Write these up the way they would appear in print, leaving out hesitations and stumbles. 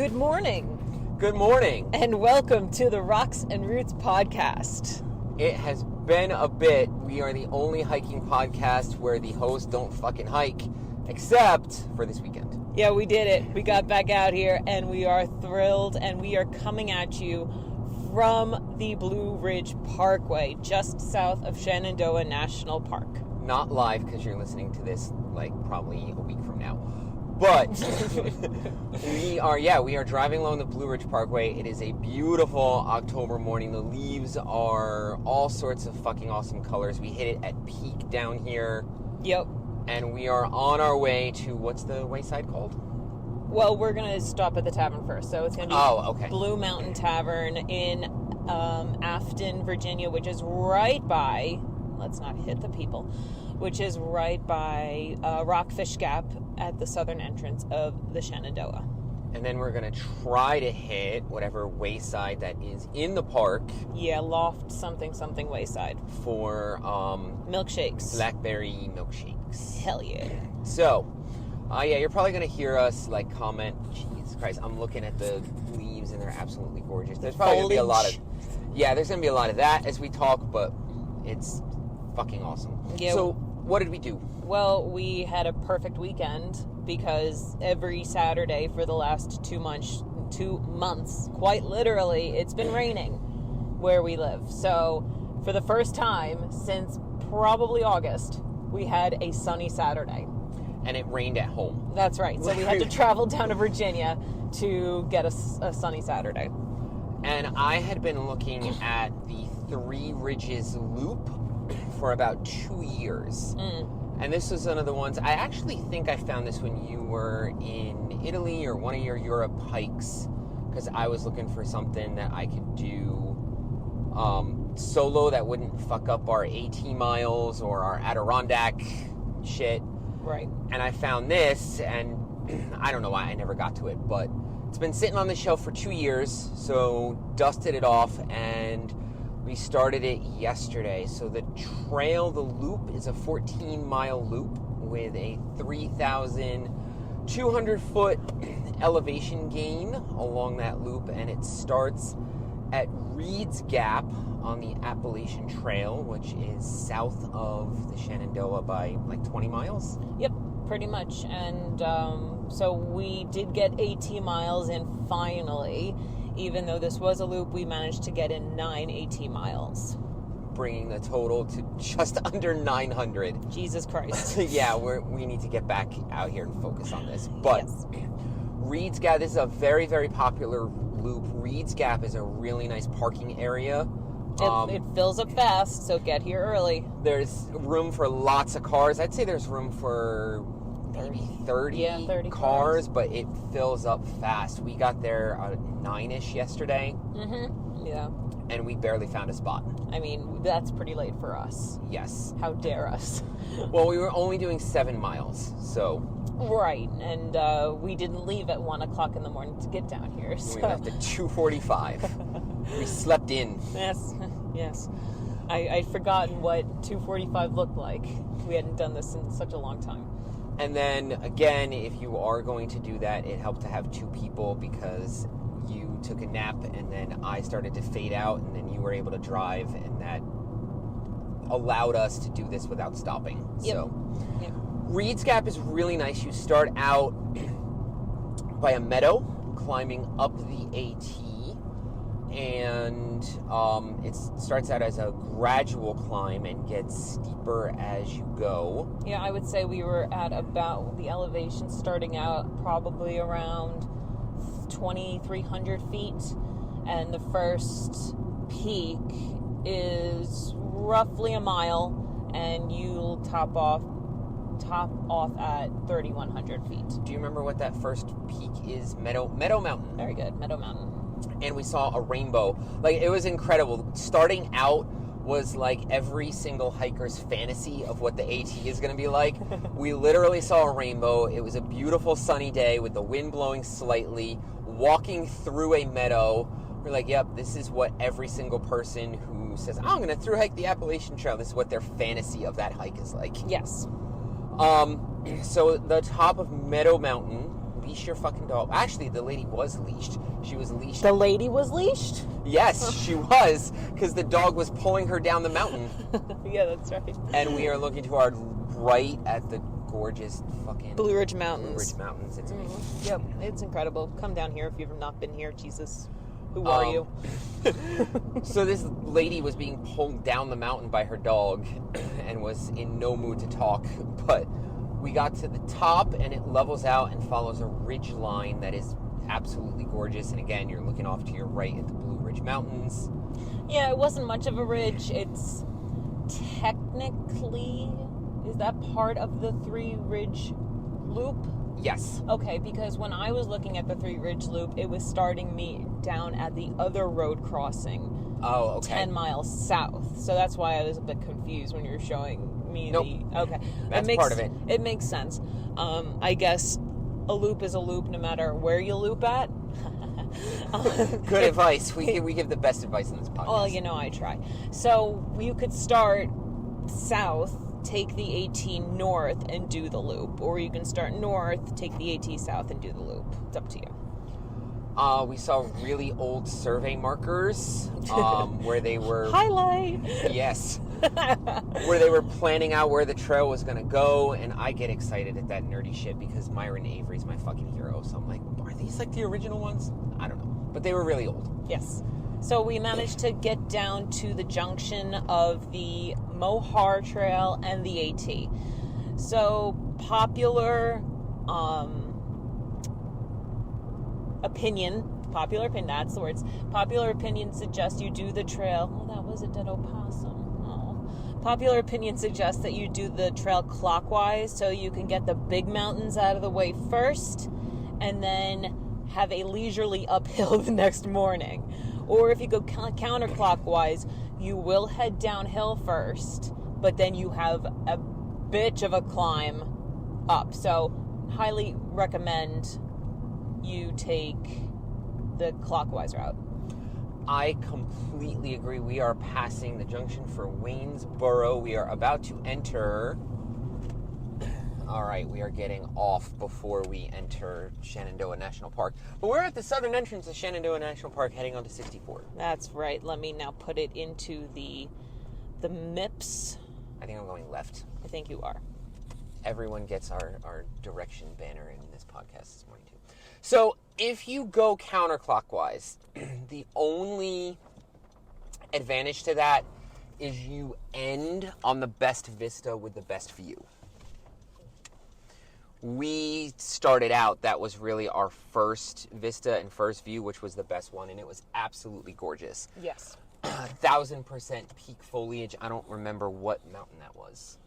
Good morning. Good morning. And welcome to the Rocks and Roots podcast. It has been a bit. We are the only hiking podcast where the hosts don't fucking hike, except for this weekend. Yeah, we did it. We got back out here and we are thrilled, and we are coming at you from the Blue Ridge Parkway, just south of Shenandoah National Park. Not live because you're listening to this like probably a week from now. But we are driving along the Blue Ridge Parkway. It is a beautiful October morning. The leaves are all sorts of fucking awesome colors. We hit it at peak down here. Yep. And we are on our way to, what's the wayside called? Well, we're going to stop at the tavern first. So it's going to be Blue Mountain Tavern in Afton, Virginia, which is right by, let's not hit the people, which is right by Rockfish Gap at the southern entrance of the Shenandoah. And then we're going to try to hit whatever wayside that is in the park. Yeah, Loft something wayside. For milkshakes. Blackberry milkshakes. Hell yeah. So, you're probably going to hear us comment, Jesus Christ, I'm looking at the leaves and they're absolutely gorgeous. There's probably going to be a lot of, there's going to be a lot of that as we talk, but it's fucking awesome. Yeah. So, what did we do? Well, we had a perfect weekend because every Saturday for the last 2 months, quite literally, it's been raining where we live. So, for the first time since probably August, we had a sunny Saturday. And it rained at home. That's right. So we had to travel down to Virginia to get a sunny Saturday. And I had been looking at the Three Ridges Loop for about 2 years. And this was one of the ones, I actually think I found this when you were in Italy or one of your Europe hikes, because I was looking for something that I could do solo that wouldn't fuck up our AT miles or our Adirondack shit. Right. And I found this, and I don't know why I never got to it, but it's been sitting on the shelf for 2 years, so dusted it off, and we started it yesterday. So the trail, the loop, is a 14-mile loop with a 3,200-foot elevation gain along that loop, and it starts at Reed's Gap on the Appalachian Trail, which is south of the Shenandoah by like 20 miles. Yep, pretty much. And so we did get 18 miles in finally. Even though this was a loop, we managed to get in 9 AT miles. Bringing the total to just under 900. Jesus Christ. Yeah, we need to get back out here and focus on this. But yes. Reed's Gap, this is a very, very popular loop. Reed's Gap is a really nice parking area. It fills up fast, so get here early. There's room for lots of cars. I'd say there's room for maybe 30 cars, but it fills up fast. We got there at 9-ish yesterday. Mm-hmm. Yeah. And we barely found a spot. I mean, that's pretty late for us. Yes. How dare us. Well, we were only doing 7 miles, so... Right, and we didn't leave at 1 o'clock in the morning to get down here, so... We left at 2:45. We slept in. Yes. I'd forgotten what 2:45 looked like. We hadn't done this in such a long time. And then, again, if you are going to do that, it helped to have 2 people because you took a nap and then I started to fade out and then you were able to drive, and that allowed us to do this without stopping. Yep. So, Yep. Reed's Gap is really nice. You start out by a meadow, climbing up the AT, and it starts out as a gradual climb and gets steeper as you go. Yeah, I would say we were at about the elevation starting out probably around 2,300 feet, and the first peak is roughly a mile, and you'll top off at 3,100 feet. Do you remember what that first peak is? Meadow Mountain. Very good, Meadow Mountain. And we saw a rainbow. Like, it was incredible. Starting out was like every single hiker's fantasy of what the AT is going to be like. We literally saw a rainbow. It was a beautiful sunny day with the wind blowing slightly, walking through a meadow. We're like, yep, this is what every single person who says, I'm going to thru hike the Appalachian Trail, this is what their fantasy of that hike is like. Yes. So the top of Meadow Mountain, leash your fucking dog. Actually, the lady was leashed. She was leashed. The lady was leashed? Yes, she was, because the dog was pulling her down the mountain. Yeah, that's right. And we are looking to our right at the gorgeous fucking Blue Ridge Mountains. Blue Ridge Mountains. It's amazing. Yep, it's incredible. Come down here if you've not been here. Jesus, who are you? So this lady was being pulled down the mountain by her dog and was in no mood to talk, but we got to the top and it levels out and follows a ridge line that is absolutely gorgeous. And again, you're looking off to your right at the Blue Ridge Mountains. Yeah, it wasn't much of a ridge. It's technically, is that part of the Three Ridge Loop? Yes. Okay, because when I was looking at the Three Ridge Loop, it was starting me down at the other road crossing. Oh, okay. 10 miles south. So that's why I was a bit confused when you were showing me Okay. That's part of it. It makes sense. I guess a loop is a loop no matter where you loop at. Good advice. We give the best advice in this podcast. Well, you know I try. So you could start south, take the AT north and do the loop. Or you can start north, take the AT south and do the loop. It's up to you. We saw really old survey markers where they were... Highlight! Yes. Where they were planning out where the trail was going to go, and I get excited at that nerdy shit because Myron Avery's my fucking hero. So I'm like, are these like the original ones? I don't know. But they were really old. Yes. So we managed to get down to the junction of the Mau-Har Trail and the AT. So popular opinion, that's the words. Popular opinion suggests you do the trail. Oh, that was a dead opossum. Oh. Popular opinion suggests that you do the trail clockwise so you can get the big mountains out of the way first and then have a leisurely uphill the next morning. Or if you go counterclockwise, you will head downhill first, but then you have a bitch of a climb up. So highly recommend you take the clockwise route. I completely agree. We are passing the junction for Waynesboro. We are about to enter. All right, we are getting off before we enter Shenandoah National Park. But we're at the southern entrance of Shenandoah National Park heading onto 64. That's right. Let me now put it into the MIPS. I think I'm going left. I think you are. Everyone gets our direction banner in this podcast this morning, too. So if you go counterclockwise, the only advantage to that is you end on the best vista with the best view. We started out, that was really our first vista and first view, which was the best one, and it was absolutely gorgeous. Yes. 1,000% peak foliage. I don't remember what mountain that was.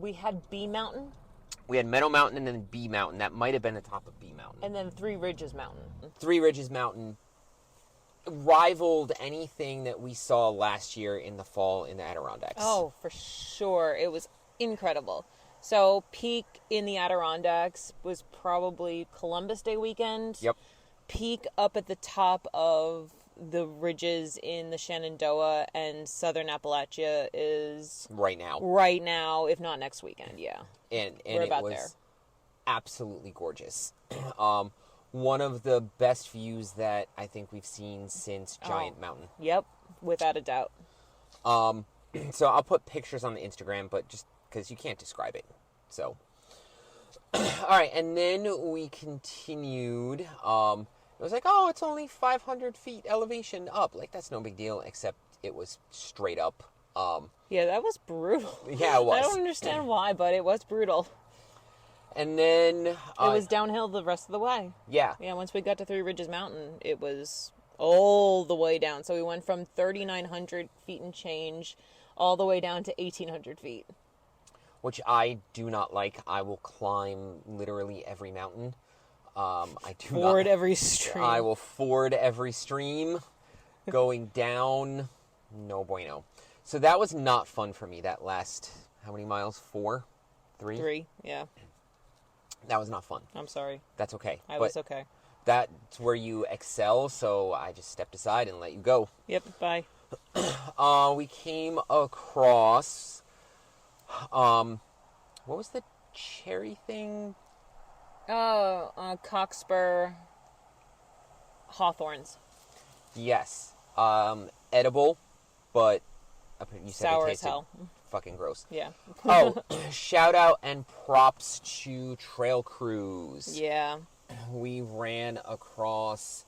We had B Mountain. We had Meadow Mountain and then B Mountain. That might have been the top of B Mountain. And then Three Ridges Mountain. Three Ridges Mountain rivaled anything that we saw last year in the fall in the Adirondacks. Oh, for sure. It was incredible. So peak in the Adirondacks was probably Columbus Day weekend. Yep. Peak up at the top of the ridges in the Shenandoah and Southern Appalachia is right now, if not next weekend. Yeah. And We're about it was there. Absolutely gorgeous. One of the best views that I think we've seen since Giant Mountain. Yep, without a doubt. So I'll put pictures on the Instagram, but just because you can't describe it. So, all right, and then we continued. It was like, oh, it's only 500 feet elevation up. Like, that's no big deal, except it was straight up. Yeah, that was brutal. Yeah, it was. I don't understand why, but it was brutal. And then... it was downhill the rest of the way. Yeah. Yeah, once we got to Three Ridges Mountain, it was all the way down. So we went from 3,900 feet and change all the way down to 1,800 feet. Which I do not like. I will climb literally every mountain. Ford every stream. I will ford every stream. Going down, no bueno. So that was not fun for me. That last, how many miles? 4? 3? 3, yeah. That was not fun. I'm sorry. That's okay. I was okay. That's where you excel, so I just stepped aside and let you go. Yep, bye. We came across, what was the cherry thing? Cockspur hawthorns. Yes. Edible, but you said Sour they as tasted hell. fucking gross. Yeah. Oh, shout out and props to trail crews. Yeah. We ran across.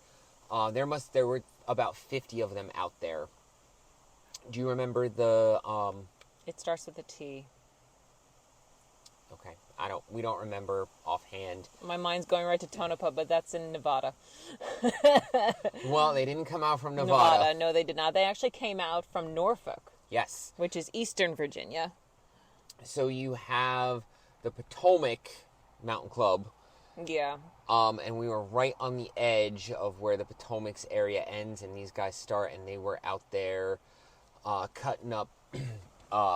There were about 50 of them out there. Do you remember the? It starts with a T. Okay, we don't remember offhand. My mind's going right to Tonopah, but that's in Nevada. Well, they didn't come out from Nevada. No, they did not. They actually came out from Norfolk. Yes. Which is Eastern Virginia. So you have the Potomac Mountain Club. Yeah. And we were right on the edge of where the Potomac's area ends and these guys start, and they were out there cutting up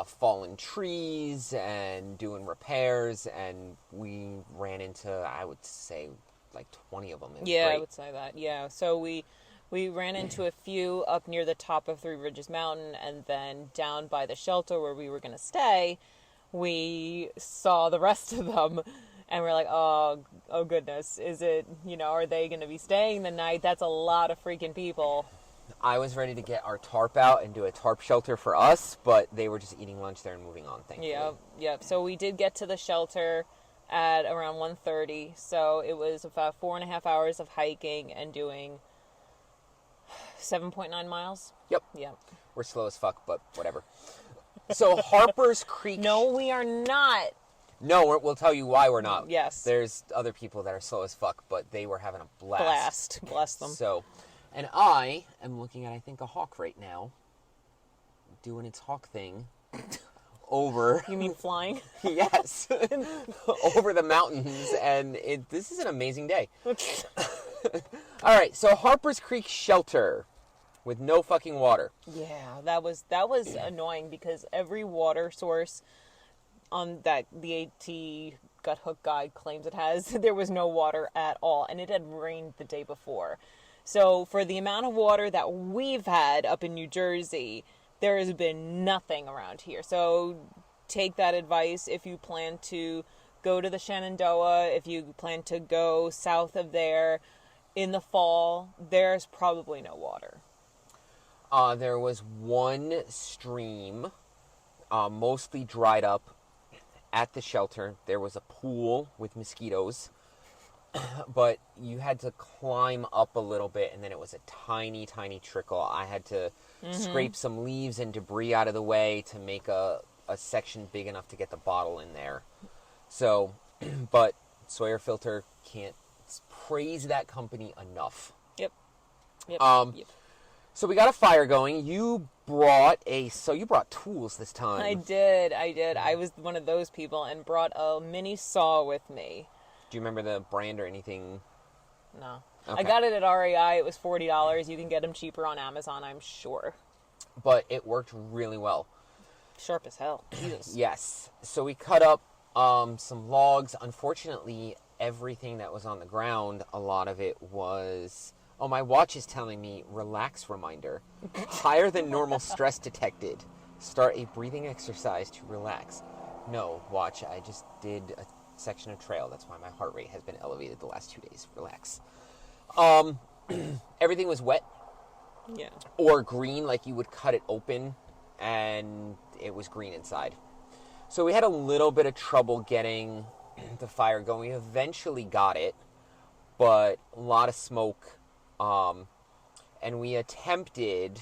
fallen trees and doing repairs, and we ran into, I would say, like 20 of them. Yeah, great. I would say that. Yeah, so we ran into a few up near the top of Three Ridges Mountain, and then down by the shelter where we were going to stay, we saw the rest of them, and we're like, oh goodness, is it, are they going to be staying the night? That's a lot of freaking people. I was ready to get our tarp out and do a tarp shelter for us, but they were just eating lunch there and moving on, thankfully. Yep. So we did get to the shelter at around 1:30, so it was about 4.5 hours of hiking and doing 7.9 miles. Yep. We're slow as fuck, but whatever. So Harper's Creek... No, we are not. No, we'll tell you why we're not. Yes. There's other people that are slow as fuck, but they were having a blast. Bless them. So... And I am looking at, I think, a hawk right now, doing its hawk thing over... You mean flying? Yes. Over the mountains, and this is an amazing day. All right, so Harper's Creek Shelter with no fucking water. Yeah, that was annoying because every water source on that the AT Gut Hook Guide claims it has, there was no water at all, and it had rained the day before. So for the amount of water that we've had up in New Jersey, there has been nothing around here. So take that advice if you plan to go to the Shenandoah, if you plan to go south of there in the fall, there's probably no water. There was one stream, mostly dried up, at the shelter. There was a pool with mosquitoes. But you had to climb up a little bit, and then it was a tiny, tiny trickle. I had to scrape some leaves and debris out of the way to make a section big enough to get the bottle in there. So, but Sawyer Filter can't praise that company enough. Yep. So we got a fire going. You brought tools this time. I did. I was one of those people and brought a mini saw with me. Do you remember the brand or anything? No. Okay. I got it at REI. It was $40. You can get them cheaper on Amazon, I'm sure. But it worked really well. Sharp as hell. Jesus. Yes. So we cut up some logs. Unfortunately, everything that was on the ground, a lot of it was... Oh, my watch is telling me, relax reminder. Higher than normal stress detected. Start a breathing exercise to relax. No, watch, I just did a section of trail. That's why my heart rate has been elevated the last 2 days. Relax. Everything was wet. Yeah. Or green, like you would cut it open and it was green inside. So we had a little bit of trouble getting the fire going. We eventually got it, but a lot of smoke. And we attempted,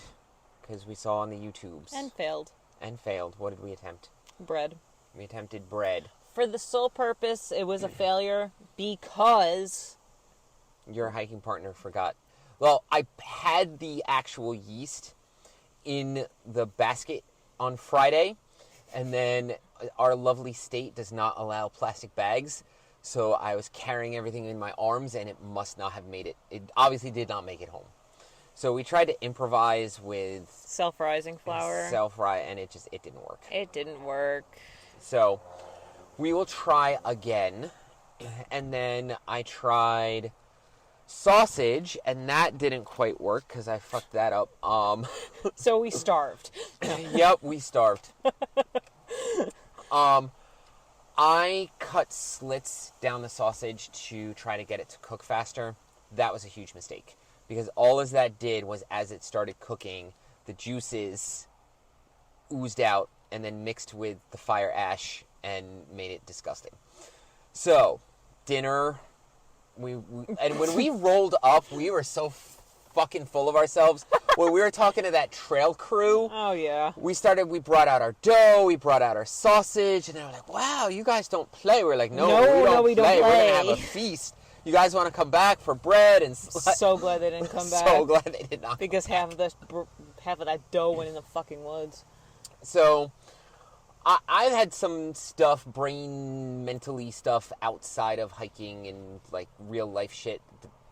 because we saw on the YouTubes. And failed. What did we attempt? Bread. We attempted bread. For the sole purpose, it was a failure because... Your hiking partner forgot. Well, I had the actual yeast in the basket on Friday, and then our lovely state does not allow plastic bags, so I was carrying everything in my arms, and it must not have made it. It obviously did not make it home. So we tried to improvise with... Self-rising flour. And it didn't work. It didn't work. So we will try again. And then I tried sausage, and that didn't quite work because I fucked that up. So we starved. Yep, we starved. I cut slits down the sausage to try to get it to cook faster. That was a huge mistake. Because all as that did was, as it started cooking, the juices oozed out and then mixed with the fire ash and made it disgusting. So, dinner, and when we rolled up, we were so fucking full of ourselves. When we were talking to that trail crew, oh yeah, we brought out our dough, we brought out our sausage, and they were like, wow, you guys don't play. We're like, no, we don't play. We're going to have a feast. You guys want to come back for bread? And so glad they didn't come back. So glad they did not. Because half of that dough went in the fucking woods. So, I've had some stuff, mentally stuff outside of hiking and like real life shit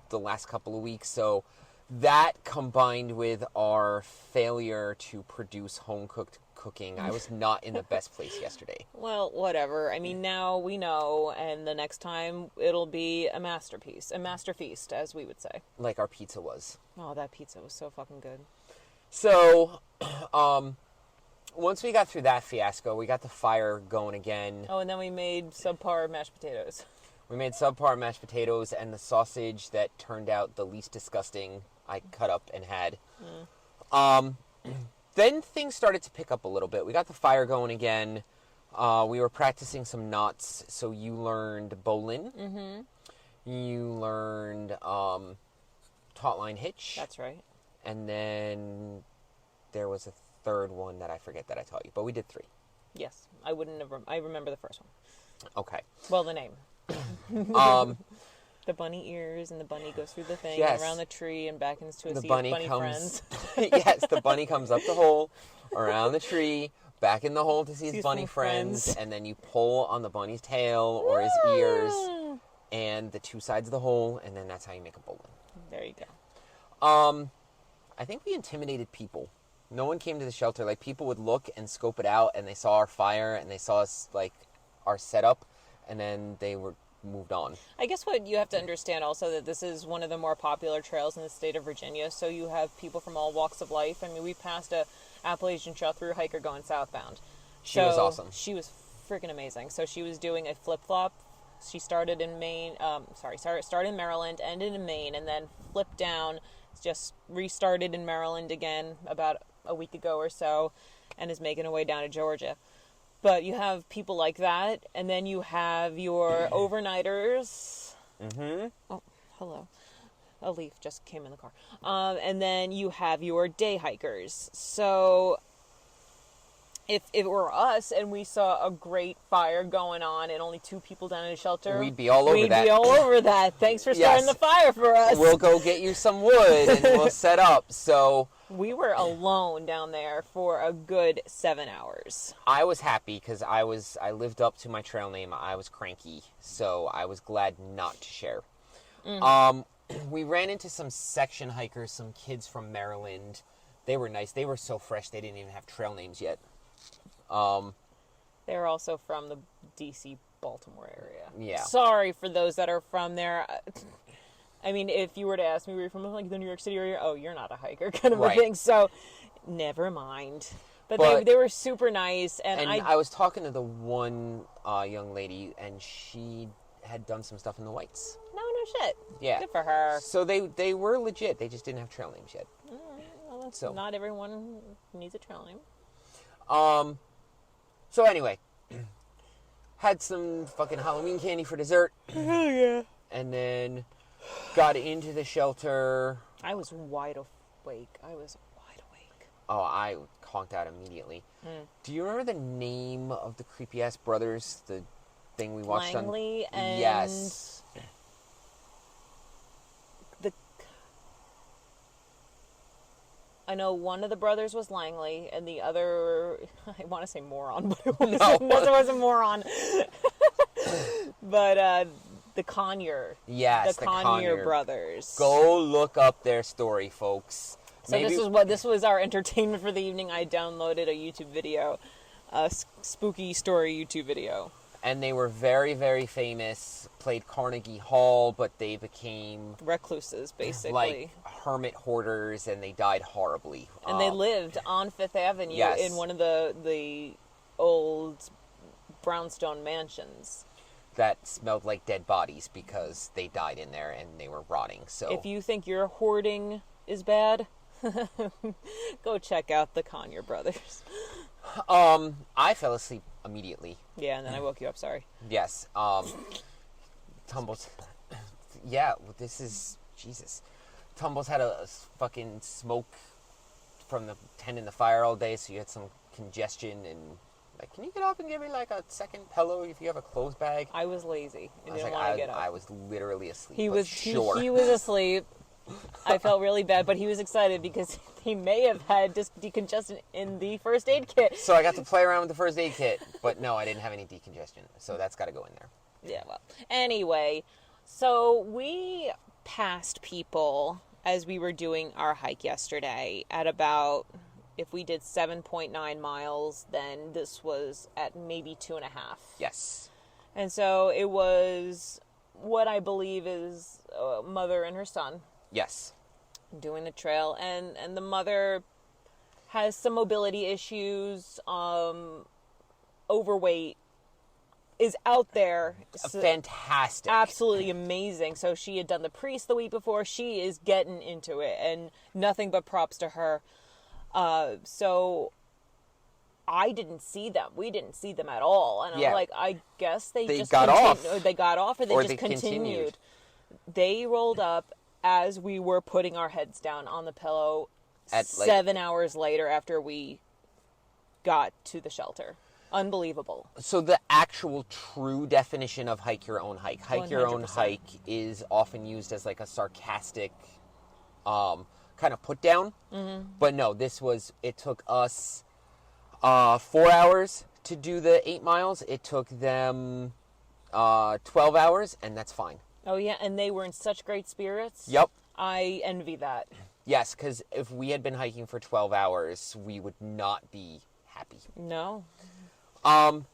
the last couple of weeks. So that combined with our failure to produce home cooked cooking, I was not in the best place yesterday. Well, whatever. I mean, now we know, and the next time it'll be a masterpiece, a master feast, as we would say. Like our pizza was. Oh, that pizza was so fucking good. So, once we got through that fiasco, we got the fire going again. Oh, and then we made subpar mashed potatoes. We made subpar mashed potatoes, and the sausage that turned out the least disgusting I cut up and had. Then things started to pick up a little bit. We got the fire going again. We were practicing some knots. So you learned bowline. Mm-hmm. You learned taut line hitch. That's right. And then there was a third one that I forget that I taught you. But we did 3. Yes. I wouldn't have... I remember the first one. Okay. Well, the name. The bunny ears, and the bunny goes through the thing, yes. around the tree, and back into a sea of bunny friends. Yes, the bunny comes up the hole, around the tree, back in the hole to see his bunny friends, and then you pull on the bunny's tail or his ears, and the 2 sides of the hole, and then that's how you make a bowline. There you go. I think we intimidated people. No one came to the shelter. Like, people would look and scope it out, and they saw our fire, and they saw us, like, our setup, and then they were moved on. I guess what you have to understand also, that this is one of the more popular trails in the state of Virginia, so you have people from all walks of life. I mean, we passed a Appalachian Trail through hiker going southbound. She was awesome. She was freaking amazing. So she was doing a flip-flop. She started in Maine, started in Maryland, ended in Maine, and then flipped down, just restarted in Maryland again about a week ago or so, and is making her way down to Georgia. But you have people like that, and then you have your overnighters. Mm-hmm. Oh, hello. A leaf just came in the car. And then you have your day hikers. So if it were us and we saw a great fire going on and only 2 people down in a shelter, we'd be all over that. We'd be all over that. Thanks for starting the fire for us. We'll go get you some wood and we'll set up. So we were alone down there for a good 7 hours. I was happy because I lived up to my trail name. I was cranky, so I was glad not to share. Mm-hmm. We ran into some section hikers, some kids from Maryland. They were nice. They were so fresh. They didn't even have trail names yet. They're also from the DC Baltimore area. Yeah. Sorry for those that are from there. I mean, if you were to ask me where you're from, like the New York City area, oh, you're not a hiker kind of a thing. So, never mind. But they were super nice. And I was talking to the one young lady, and she had done some stuff in the Whites. No shit. Yeah. Good for her. So they were legit. They just didn't have trail names yet. Well, not everyone needs a trail name. So anyway, had some fucking Halloween candy for dessert. Hell yeah. And then got into the shelter. I was wide awake. Oh, I conked out immediately. Do you remember the name of the creepy-ass brothers? The thing we watched Langley on... and... Yes. I know one of the brothers was Langley, and the other, I want to say moron, but it was a moron. But the Conyer. Yes, the Conyer brothers. Go look up their story, folks. So this was our entertainment for the evening. I downloaded a YouTube video, a spooky story YouTube video. And they were very, very famous, played Carnegie Hall, but they became... recluses, basically. Like hermit hoarders, and they died horribly. And they lived on Fifth Avenue in one of the old brownstone mansions. That smelled like dead bodies because they died in there and they were rotting. So if you think your hoarding is bad, go check out the Conyer brothers. I fell asleep immediately. Yeah, and then I woke you up, sorry. Yes. Tumbles. Yeah, this is... Jesus. Tumbles had a fucking smoke from the tending the fire all day, so you had some congestion and... Like, can you get up and give me, like, a second pillow if you have a clothes bag? I was lazy and didn't like, want to get up. I was literally asleep. He was asleep. I felt really bad, but he was excited because he may have had decongestant in the first aid kit. So I got to play around with the first aid kit, but no, I didn't have any decongestion, so that's got to go in there. Yeah, well. Anyway, so we passed people as we were doing our hike yesterday at about... If we did 7.9 miles, then this was at maybe 2.5. Yes. And so it was what I believe is a mother and her son. Yes. Doing the trail. And the mother has some mobility issues, overweight, is out there. Fantastic. Absolutely amazing. So she had done the priest the week before. She is getting into it, and nothing but props to her. So I didn't see them. We didn't see them at all. And I'm like, I guess they just got off. Or they got off, or they just continued. continued. They rolled up as we were putting our heads down on the pillow at 7 hours later after we got to the shelter. Unbelievable. So the actual true definition of hike your own hike. Hike 100%. Your own hike is often used as like a sarcastic kind of put down. Mm-hmm. But no, it took us 4 hours to do the 8 miles. It took them 12 hours, and that's fine. Oh, yeah, and they were in such great spirits. Yep. I envy that. Yes, because if we had been hiking for 12 hours, we would not be happy. No.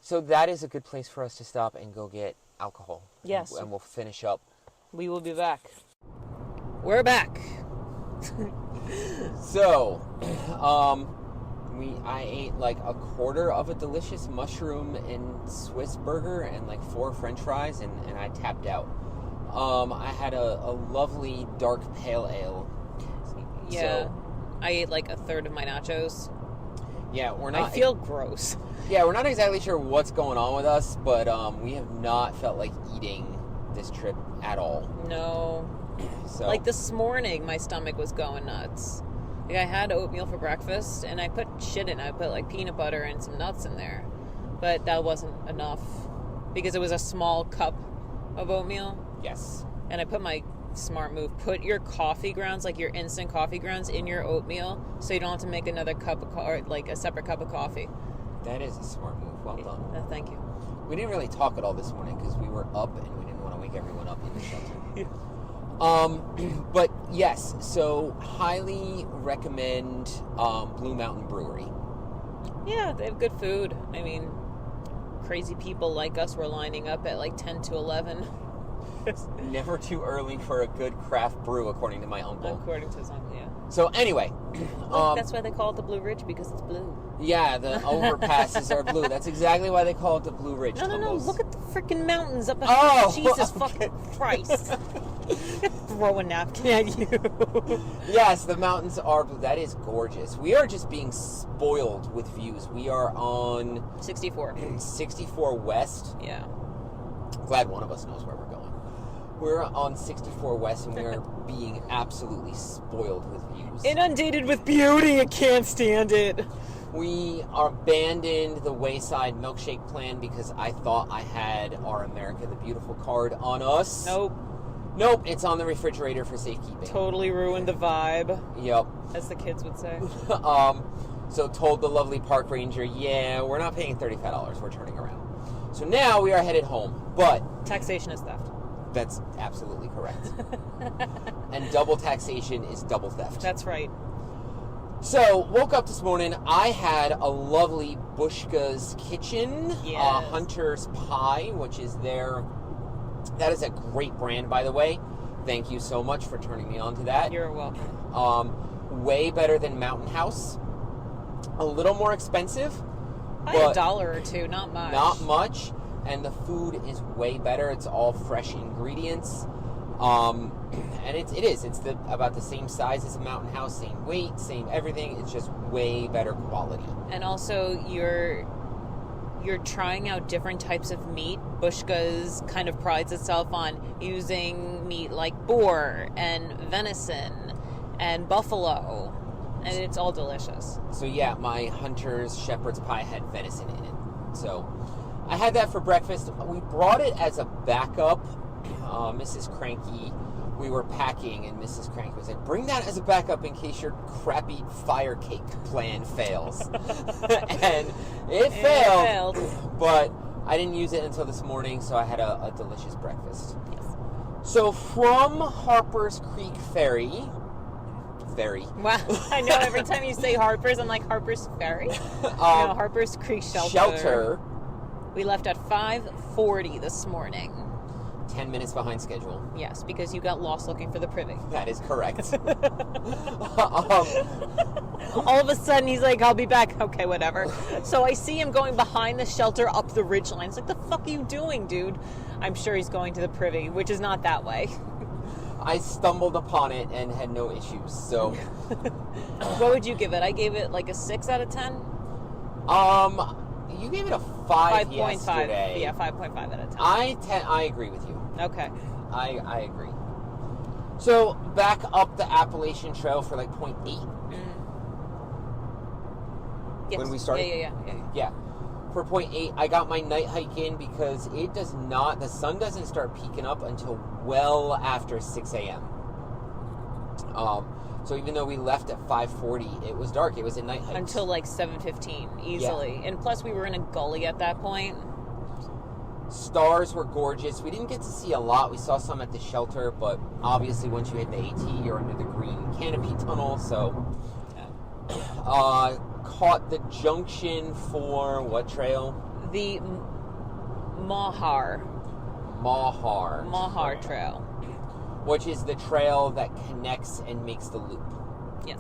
So that is a good place for us to stop and go get alcohol. Yes. And we'll finish up. We will be back. We're back. So, I ate like a quarter of a delicious mushroom and Swiss burger and like 4 French fries, and I tapped out. I had a lovely dark pale ale. Yeah, so, I ate like a third of my nachos. Yeah, I feel gross. Yeah, we're not exactly sure what's going on with us, but we have not felt like eating this trip at all. No. So. Like this morning, my stomach was going nuts. Like I had oatmeal for breakfast, and I put shit in it. I put like peanut butter and some nuts in there. But that wasn't enough because it was a small cup of oatmeal. Yes. And I put my smart move. Put your coffee grounds, like your instant coffee grounds, in your oatmeal so you don't have to make another cup of or like a separate cup of coffee. That is a smart move. Well done. Thank you. We didn't really talk at all this morning because we were up and we didn't want to wake everyone up in the shelter. But yes, so highly recommend Blue Mountain Brewery. Yeah, they have good food. I mean, crazy people like us were lining up at like 10 to 11. Never too early for a good craft brew, according to my uncle. According to his uncle, yeah. So anyway. That's why they call it the Blue Ridge, because it's blue. Yeah, the overpasses are blue. That's exactly why they call it the Blue Ridge. No, look at the freaking mountains up ahead. Oh, Jesus fucking Christ. Throw a napkin at you. Yes, the mountains are blue. That is gorgeous. We are just being spoiled with views. We are on 64 West. Yeah. Glad one of us knows where we're going. We're on 64 West, and we are being absolutely spoiled with views. Inundated with beauty. I can't stand it. We abandoned the Wayside Milkshake plan because I thought I had our America the Beautiful card on us. Nope, it's on the refrigerator for safekeeping. Totally ruined the vibe. Yep. As the kids would say. So told the lovely park ranger, yeah, we're not paying $35, we're turning around. So now we are headed home, but... Taxation is theft. That's absolutely correct. And double taxation is double theft. That's right. So, woke up this morning, I had a lovely Bushka's Kitchen, Hunter's Pie, which is that is a great brand, by the way. Thank you so much for turning me on to that. You're welcome. Way better than Mountain House. A little more expensive, Probably $1 or $2, not much. Not much, and the food is way better. It's all fresh ingredients. And it is. It's about the same size as a mountain house, same weight, same everything. It's just way better quality. And also, you're trying out different types of meat. Bushka's kind of prides itself on using meat like boar and venison and buffalo, and it's all delicious. So yeah, my hunter's shepherd's pie had venison in it. So I had that for breakfast. We brought it as a backup. Mrs. Cranky, we were packing, and Mrs. Cranky was like, bring that as a backup in case your crappy fire cake plan fails. And it failed, but I didn't use it until this morning, so I had a delicious breakfast. Yes. So from Harper's Creek Ferry. Wow, I know every time you say Harper's, I'm like, Harper's Ferry? Harper's Creek Shelter. We left at 5:40 this morning. 10 minutes behind schedule. Yes, because you got lost looking for the privy. That is correct. All of a sudden, he's like, I'll be back. Okay, whatever. So I see him going behind the shelter up the ridgeline. It's like, the fuck are you doing, dude? I'm sure he's going to the privy, which is not that way. I stumbled upon it and had no issues, so... What would you give it? I gave it like a 6 out of 10. You gave it a 5 yesterday. 5.5. Yeah, 5.5 out of 10. I agree with you. Okay. I agree. So, back up the Appalachian Trail for like 0.8. Yes. When we started? Yeah. For 0.8, I got my night hike in because the sun doesn't start peaking up until well after 6 a.m. So even though we left at 5:40, it was dark. It was a night hike. Until like 7:15, easily. Yeah. And plus we were in a gully at that point. Stars were gorgeous. We didn't get to see a lot. We saw some at the shelter, but obviously once you hit the AT, you're under the green canopy tunnel, so... caught the junction for what trail? The Mau-Har Trail. Which is the trail that connects and makes the loop. Yeah.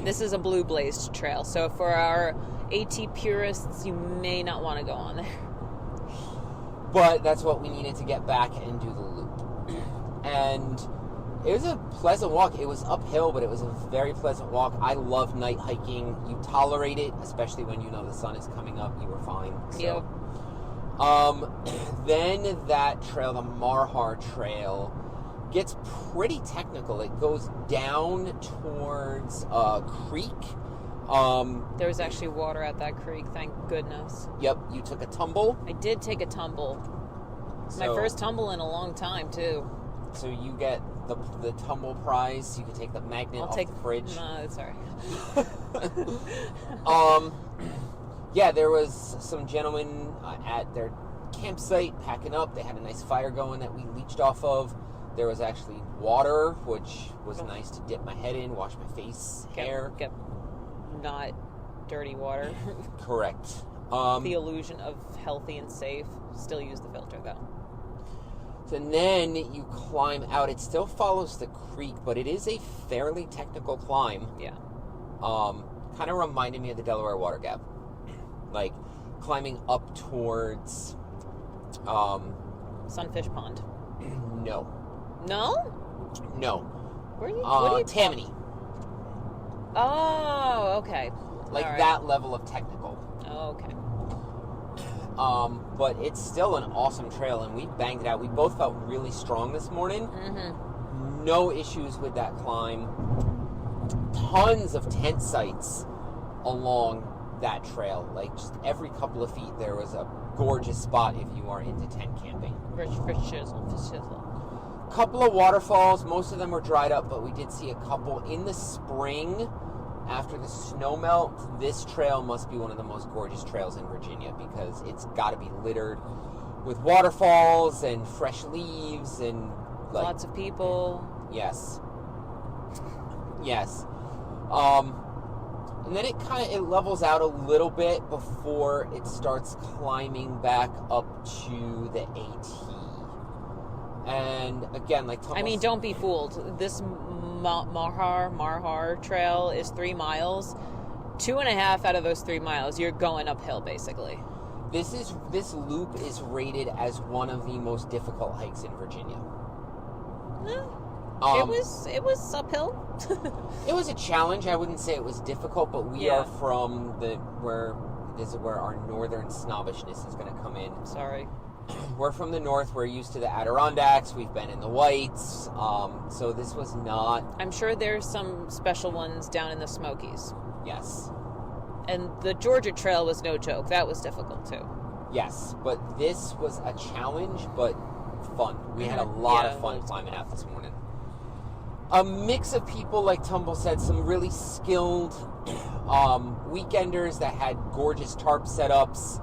This is a blue blazed trail, so for our AT purists, you may not want to go on there. But that's what we needed to get back and do the loop. And it was a pleasant walk. It was uphill, but it was a very pleasant walk. I love night hiking. You tolerate it, especially when you know the sun is coming up. You were fine. So. Yep. Then that trail, the Mau-Har Trail, gets pretty technical. It goes down towards a creek. There was actually water at that creek, thank goodness. Yep, you took a tumble. I did take a tumble. My first tumble in a long time, too. So you get the tumble prize. You can take the magnet off the fridge. No, that's all right. Yeah, there was some gentlemen at their campsite packing up. They had a nice fire going that we leached off of. There was actually water, which was nice to dip my head in, wash my face, hair. Get not dirty water. Correct. The illusion of healthy and safe. Still use the filter, though. So then you climb out. It still follows the creek, but it is a fairly technical climb. Yeah. Kind of reminded me of the Delaware Water Gap. Like, climbing up towards... Sunfish Pond. No. No? No. Where are you? What are you Tammany. Oh, okay. Like that level of technical. Oh, okay. But it's still an awesome trail, and we banged it out. We both felt really strong this morning. Mm-hmm. No issues with that climb. Tons of tent sites along that trail. Like, just every couple of feet there was a gorgeous spot if you are into tent camping. For shizzle. Couple of waterfalls. Most of them were dried up, but we did see a couple in the spring. After the snow melt, this trail must be one of the most gorgeous trails in Virginia because it's got to be littered with waterfalls and fresh leaves and like, lots of people. Yes. And then it levels out a little bit before it starts climbing back up to the AT. And again, like I mean, don't be fooled. This Mau-Har Trail is 3 miles. 2.5 out of those 3 miles, you're going uphill, basically. This loop is rated as one of the most difficult hikes in Virginia. It was uphill. It was a challenge. I wouldn't say it was difficult, but we are from this is where our northern snobbishness is going to come in. Sorry. We're from the north. We're used to the Adirondacks. We've been in the Whites. So this was not... I'm sure there's some special ones down in the Smokies. Yes. And the Georgia Trail was no joke. That was difficult, too. Yes, but this was a challenge, but fun. We had a lot of fun climbing out this morning. A mix of people, like Tumble said, some really skilled weekenders that had gorgeous tarp setups,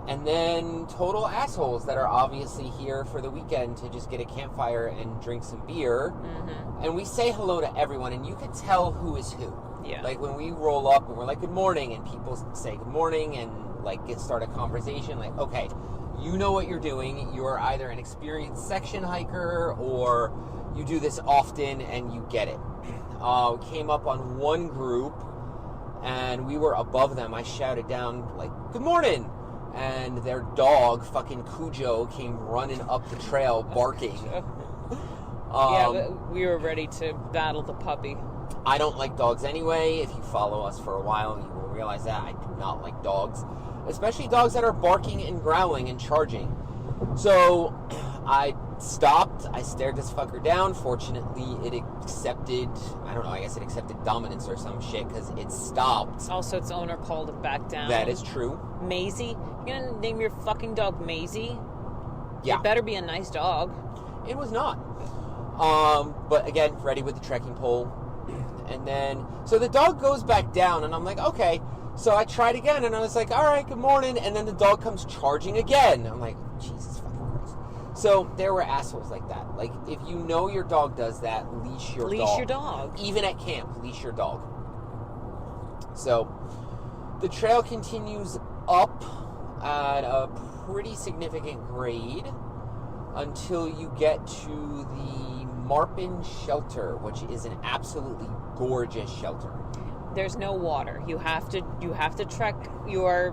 and then total assholes that are obviously here for the weekend to just get a campfire and drink some beer. Mm-hmm. And we say hello to everyone, and you can tell who is who. Yeah. Like when we roll up and we're like, good morning, and people say good morning and like start a conversation, like, okay, you know what you're doing. You're either an experienced section hiker or you do this often and you get it. Came up on one group and we were above them. I shouted down like, good morning. And their dog, fucking Cujo, came running up the trail barking. But we were ready to battle the puppy. I don't like dogs anyway. If you follow us for a while, you will realize that I do not like dogs. Especially dogs that are barking and growling and charging. So I stopped. I stared this fucker down. Fortunately, it accepted, I don't know, I guess it accepted dominance or some shit because it stopped. Also, its owner called it back down. That is true. Maisie? You're going to name your fucking dog Maisie? Yeah. It better be a nice dog. It was not. But again, ready with the trekking pole. And then, so the dog goes back down, and I'm like, okay. So I tried again, and I was like, all right, good morning. And then the dog comes charging again. I'm like, Jesus fucking Christ. So there were assholes like that. Like, if you know your dog does that, leash your dog. Leash your dog. Even at camp, leash your dog. So the trail continues up at a pretty significant grade until you get to the Marpin Shelter, which is an absolutely gorgeous shelter. There's no water. You have to trek your,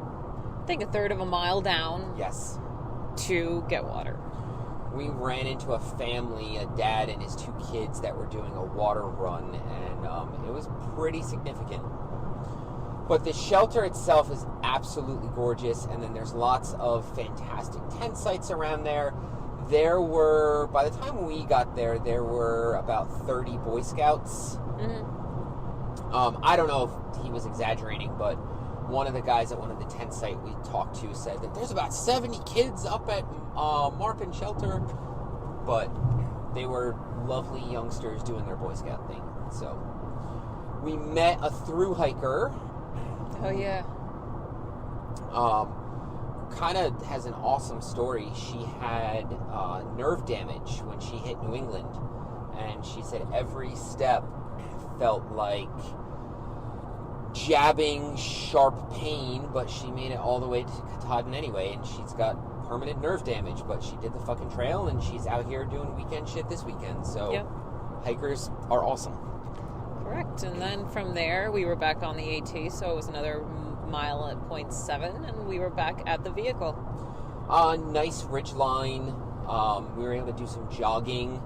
I think, a third of a mile down. Yes. To get water. We ran into a family, a dad and his 2 kids, that were doing a water run, and it was pretty significant. But the shelter itself is absolutely gorgeous, and then there's lots of fantastic tent sites around there. There were, by the time we got there, there were about 30 Boy Scouts. Mm-hmm. I don't know if he was exaggerating, but one of the guys at one of the tent site we talked to said that there's about 70 kids up at Marpin Shelter, but they were lovely youngsters doing their Boy Scout thing. So we met a thru hiker. Oh yeah. Kind of has an awesome story. She had nerve damage when she hit New England, and she said every step felt like jabbing sharp pain, but she made it all the way to Katahdin anyway, and she's got permanent nerve damage, but she did the fucking trail, and she's out here doing weekend shit this weekend. So hikers are awesome. Correct. And then from there we were back on the AT, so it was another mile at 0.7, and we were back at the vehicle. Nice ridge line. We were able to do some jogging,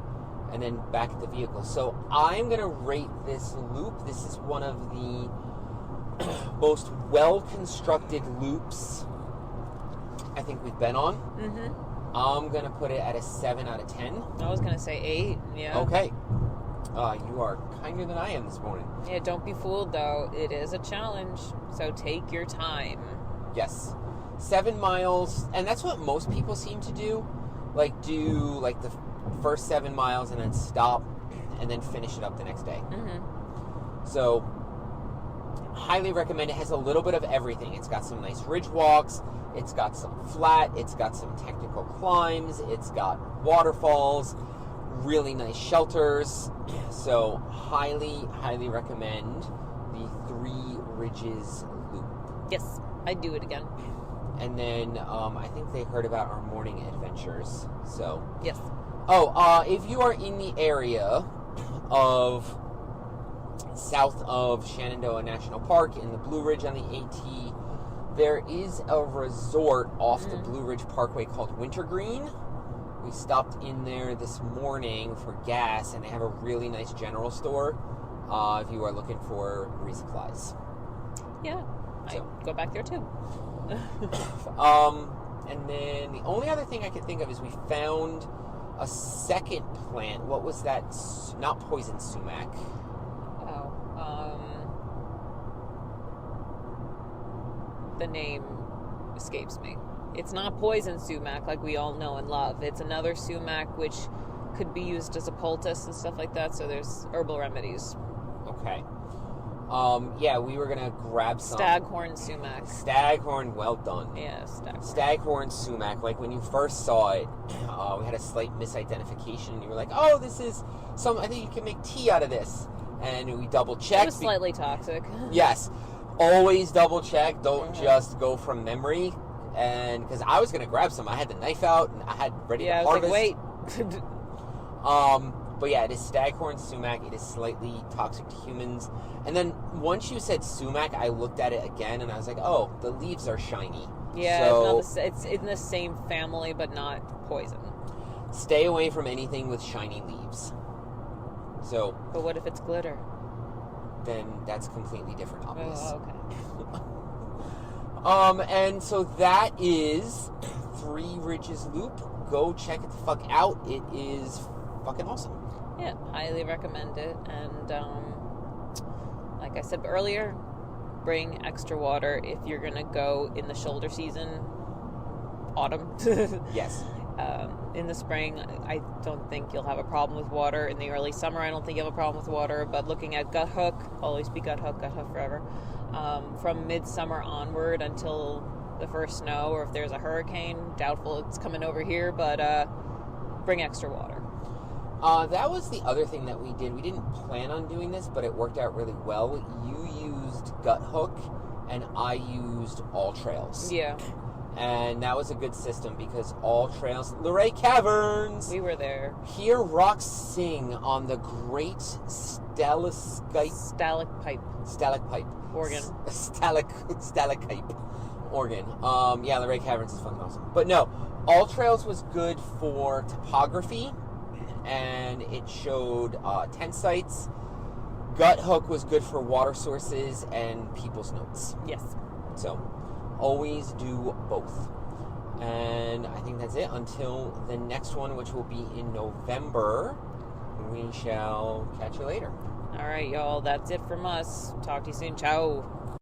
and then back at the vehicle. So I'm going to rate this loop. This is one of the most well-constructed loops I think we've been on. Mm-hmm. I'm going to put it at a 7 out of 10. I was going to say 8, yeah. Okay. You are kinder than I am this morning. Yeah, don't be fooled, though. It is a challenge, so take your time. Yes. 7 miles, and that's what most people seem to do. Do the first 7 miles and then stop and then finish it up the next day. Mm-hmm. So, highly recommend. It has a little bit of everything. It's got some nice ridge walks. It's got some flat. It's got some technical climbs. It's got waterfalls. Really nice shelters. So, highly, highly recommend the 3 Ridges Loop. Yes, I'd do it again. And then I think they heard about our morning adventures. So yes. Oh, if you are in the area of south of Shenandoah National Park in the Blue Ridge on the AT. There is a resort off the Blue Ridge Parkway called Wintergreen. We stopped in there this morning for gas, and they have a really nice general store if you are looking for resupplies. Yeah, I go back there too. And then the only other thing I could think of is we found a second plant. What was that? Not poison sumac. The name escapes me. It's not poison sumac like we all know and love. It's another sumac which could be used as a poultice and stuff like that, so there's herbal remedies. Okay. Yeah, we were going to grab some. Staghorn sumac. Staghorn, well done. Yeah, staghorn. Staghorn sumac. Like, when you first saw it, we had a slight misidentification, and you were like, oh, this is some, I think you can make tea out of this. And we double-checked. It was slightly toxic. Yes. Always double-check. Don't just go from memory. And, because I was going to grab some. I had the knife out, and I had ready to harvest. Like, wait. But yeah, it is staghorn sumac. It is slightly toxic to humans. And then once you said sumac, I looked at it again, and I was like, oh, the leaves are shiny. Yeah, so, it's in the same family, but not poison. Stay away from anything with shiny leaves. So. But what if it's glitter? Then that's completely different, obviously. Oh, okay. And so that is Three Ridges Loop. Go check it the fuck out. It is fucking awesome. Yeah, highly recommend it. And like I said earlier, bring extra water if you're going to go in the shoulder season, autumn. Yes. In the spring, I don't think you'll have a problem with water. In the early summer, I don't think you'll have a problem with water. But looking at Gut Hook, always be Gut Hook forever. From midsummer onward until the first snow, or if there's a hurricane, doubtful it's coming over here, but bring extra water. That was the other thing that we did. We didn't plan on doing this, but it worked out really well. You used Gut Hook, and I used All Trails. Yeah. And that was a good system because All Trails, Luray Caverns. We were there. Hear rocks sing on the great stalactite Organ. Stalactite organ. Yeah, Luray Caverns is fucking awesome. But no, All Trails was good for topography, and it showed tent sites. Gut Hook was good for water sources and people's notes. Yes. So, always do both. And I think that's it until the next one, which will be in November. We shall catch you later. All right, y'all. That's it from us. Talk to you soon. Ciao.